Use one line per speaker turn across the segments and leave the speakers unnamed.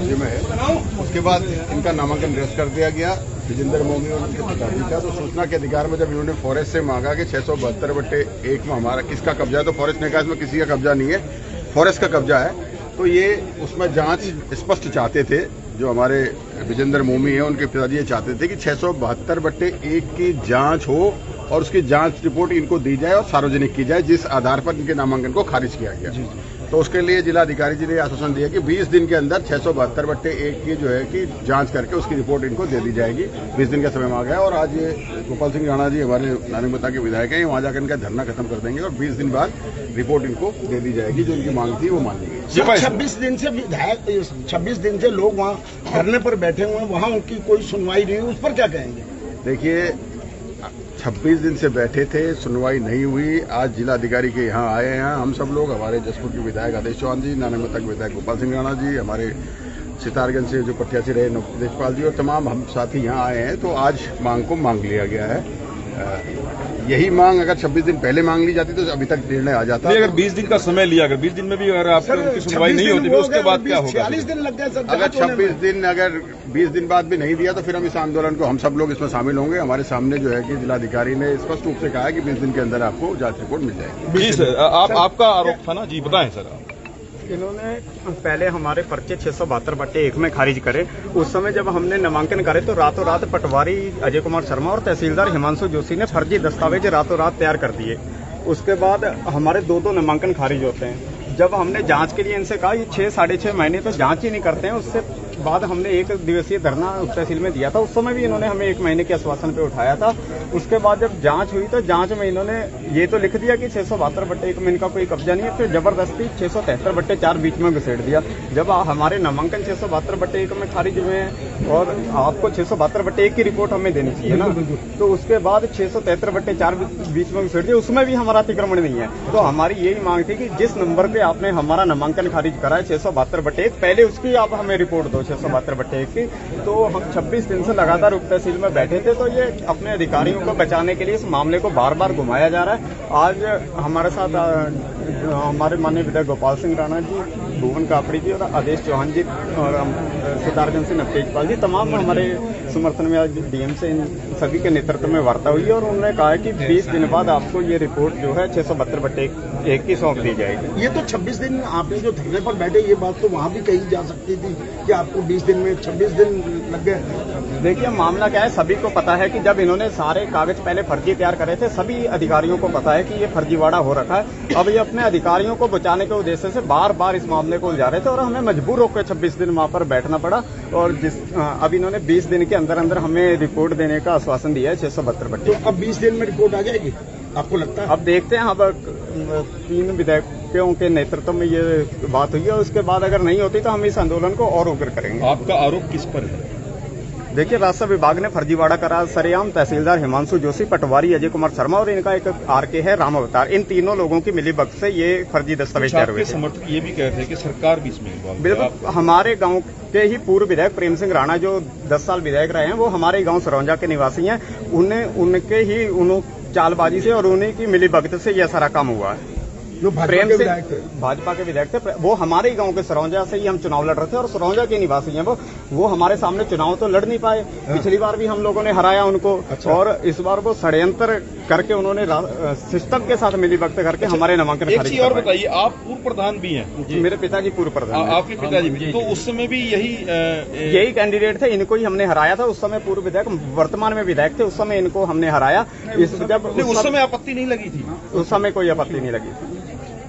कब्जे में है। उसके बाद इनका नामांकन निरस्त कर दिया गया विजेंद्र मोमी और उनके पिताजी का। तो सूचना के अधिकार में जब इन्होंने फॉरेस्ट से मांगा कि 672/1 में हमारा किसका कब्जा है, तो फॉरेस्ट ने कहा इसमें किसी का कब्जा नहीं है, फॉरेस्ट का कब्जा है। तो ये उसमें जांच स्पष्ट चाहते थे, जो हमारे विजेंद्र मोमी है उनके पिताजी ये चाहते थे कि 672/1 की जांच हो और उसकी जांच रिपोर्ट इनको दी जाए और सार्वजनिक की जाए, जिस आधार पर इनके नामांकन को खारिज किया गया। तो उसके लिए जिलाधिकारी जी ने आश्वासन दिया कि 20 दिन के अंदर 672/1 की जो है कि जांच करके उसकी रिपोर्ट इनको दे दी जाएगी। 20 दिन का समय मांगा गया और आज ये गोपाल सिंह राणा जी हमारे नारायणपुर के विधायक हैं, वहां जाकर इनका धरना खत्म कर देंगे और 20 दिन बाद रिपोर्ट इनको दे दी जाएगी। जो इनकी मांग थी वो मान ली गई।
26 दिन से विधायक 26 दिन से लोग वहाँ धरने पर बैठे हुए हैं, वहाँ उनकी कोई सुनवाई नहीं हुई, उस पर क्या कहेंगे?
देखिए 26 दिन से बैठे थे, सुनवाई नहीं हुई। आज जिलाधिकारी के यहाँ आए हैं हम सब लोग, हमारे जसपुर के विधायक आदेश चौहान जी, नारायणपुर के विधायक गोपाल सिंह राणा जी, हमारे सितारगंज से जो प्रत्याशी रहे नवदेशपाल जी और तमाम हम साथी यहाँ आए हैं। तो आज मांग को मांग लिया गया है। यही मांग अगर 26 दिन पहले मांग ली जाती तो अभी तक निर्णय आ जाता।
अगर 20 दिन का समय लिया, अगर 20 दिन में भी अगर आपकी उनकी सुनवाई नहीं होती तो उसके बाद क्या होगा?
46 दिन लग गए सर।
अगर 26 दिन अगर 20 दिन बाद भी नहीं दिया तो फिर हम इस आंदोलन को हम सब लोग इसमें शामिल होंगे। हमारे सामने जो है कि जिलाधिकारी ने स्पष्ट रूप से कहा है कि 20 दिन के अंदर आपको जांच रिपोर्ट मिल जाएगी।
जी सर, आपका आरोप था ना जी, बताएं सर।
इन्होंने पहले हमारे पर्चे 672/1 में खारिज करे। उस समय जब हमने नामांकन करे तो रातों रात पटवारी अजय कुमार शर्मा और तहसीलदार हिमांशु जोशी ने फर्जी दस्तावेज रातों रात तैयार कर दिए। उसके बाद हमारे दो नामांकन खारिज होते हैं। जब हमने जांच के लिए इनसे कहा ये 6-6.5 महीने तो जांच ही नहीं करते हैं, उससे बाद हमने 1 दिवसीय धरना उप तहसील में दिया था। उस समय भी इन्होंने हमें 1 महीने के आश्वासन पे उठाया था। उसके बाद जब जांच हुई तो जांच में इन्होंने ये तो लिख दिया कि 672/1 में इनका कोई कब्जा नहीं है, फिर जबरदस्ती 673/4 बीच में घुसेड़ दिया। जब हमारे नामांकन 672/1 में खारिज हुए हैं और आपको 672/1 की रिपोर्ट हमें देनी चाहिए ना, तो उसके बाद 673/4 बीच में घुसेड़ दिया, उसमें भी हमारा अतिक्रमण नहीं है। तो हमारी यही मांग थी कि जिस नंबर पे आपने हमारा नामांकन खारिज करा है 672/1, पहले उसकी आप हमें रिपोर्ट दो 672/1 की। तो हम 26 दिन से लगातार उप तहसील में बैठे थे, तो ये अपने अधिकारियों को बचाने के लिए इस मामले को बार बार घुमाया जा रहा है। आज हमारे साथ हमारे माननीय विधायक गोपाल सिंह राणा जी, भुवन कापड़ी जी और आदेश चौहान जी और सितारगंज से नवतेजपाल जी, तमाम हमारे समर्थन में आज डीएम से इन सभी के नेतृत्व में वार्ता हुई और उन्होंने कहा है कि 20 दिन बाद आपको ये रिपोर्ट जो है 672/1 की सौंप दी जाएगी।
ये तो 26 दिन आपने जो धरने पर बैठे, ये बात तो वहाँ भी कही जा सकती थी कि आपको 20 दिन में 26 दिन लग गए।
देखिए मामला क्या है, सभी को पता है कि जब इन्होंने सारे कागज पहले फर्जी तैयार करे थे, सभी अधिकारियों को पता है कि ये फर्जीवाड़ा हो रखा है। अब ये अपने अधिकारियों को बचाने के उद्देश्य से बार बार इस मामले को उलझा रहे थे और हमें मजबूर होकर 26 दिन वहां पर बैठना पड़ा। और अब इन्होंने 20 दिन के अंदर अंदर हमें रिपोर्ट देने का आश्वासन दिया है 672/1।
तो अब 20 दिन में रिपोर्ट आ जाएगी आपको लगता है?
अब देखते हैं। अब 3 विधायकों के नेतृत्व में ये बात हुई है, उसके बाद अगर नहीं होती तो हम इस आंदोलन को और उग्र करेंगे।
आपका आरोप किस पर है?
देखिए राजस्व विभाग ने फर्जीवाड़ा करा सरेआम। तहसीलदार हिमांशु जोशी, पटवारी अजय कुमार शर्मा और इनका एक आरके है राम अवतार, इन तीनों लोगों की मिलीभगत से ये फर्जी दस्तावेज तैयार हुए थे।
समर्थक ये भी कहते हैं कि सरकार भी इसमें इन्वॉल्व है।
बिल्कुल, हमारे गांव के ही पूर्व विधायक प्रेम सिंह राणा जो 10 साल विधायक रहे हैं, वो हमारे गांव सरौंजा के निवासी हैं। उनके ही चालबाजी से और उन्हीं की मिलीभगत से यह सारा काम हुआ है।
जो
प्रेम से भाजपा के विधायक थे, वो हमारे ही गांव के सरौंजा से ही हम चुनाव लड़ रहे थे और सरौंजा के निवासी हैं वो हमारे सामने चुनाव तो लड़ नहीं पाए। पिछली बार भी हम लोगों ने हराया उनको। अच्छा। और इस बार वो षड्यंत्र करके उन्होंने सिस्टम के साथ मिलीभगत करके हमारे नामांकन खारिज
और बताइए, आप पूर्व प्रधान भी हैं?
मेरे पिताजी पूर्व प्रधान।
आपके पिताजी भी? तो उस समय भी
यही कैंडिडेट थे, इनको ही हमने हराया था। उस समय पूर्व विधायक, वर्तमान में विधायक थे, उस समय इनको हमने हराया।
उस समय आपत्ति नहीं लगी थी?
उस समय कोई आपत्ति नहीं लगी थी।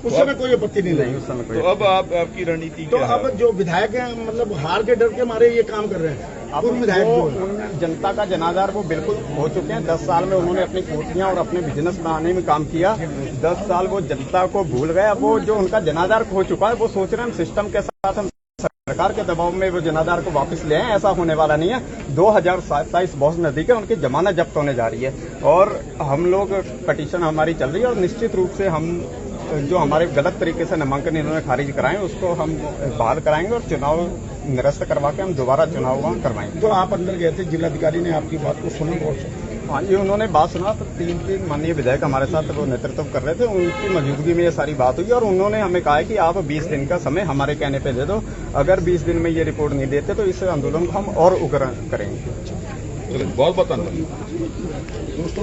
उस समय कोई आपत्ति नहीं लगी।
उस समय कोई।
तो अब आपकी रणनीति
तो अब जो विधायक हैं मतलब हार के डर के मारे ये काम कर रहे हैं।
अब विधायक जनता का जनाधार वो बिल्कुल हो चुके हैं। 10 साल में उन्होंने अपनी कोठियां और अपने बिजनेस बनाने में काम किया। 10 साल वो जनता को भूल गए। अब वो जो उनका जनाधार हो चुका है, वो सोच रहे हैं सिस्टम के साथ हम सरकार के दबाव में वो जनाधार को वापस ले आए। ऐसा होने वाला नहीं है। 2027 बहुत नजदीक है, उनकी जमानत जब्त होने जा रही है और हम लोग पिटीशन हमारी चल रही है और निश्चित रूप से हम जो हमारे गलत तरीके से नामांकन इन्होंने खारिज कराए उसको हम बहाल कराएंगे और चुनाव निरस्त करवा के हम दोबारा चुनाव करवाएंगे।
तो आप अंदर गए थे, जिलाधिकारी ने आपकी बात को सुना?
हाँ जी, उन्होंने बात सुना तो तीन माननीय विधायक हमारे साथ वो नेतृत्व कर रहे थे, उनकी मौजूदगी में ये सारी बात हुई और उन्होंने हमें कहा है कि आप 20 दिन का समय हमारे कहने पे दे दो, अगर 20 दिन में ये रिपोर्ट नहीं देते तो इस आंदोलन को हम और उग्र करेंगे।
बहुत बहुत धन्यवाद।
दोस्तों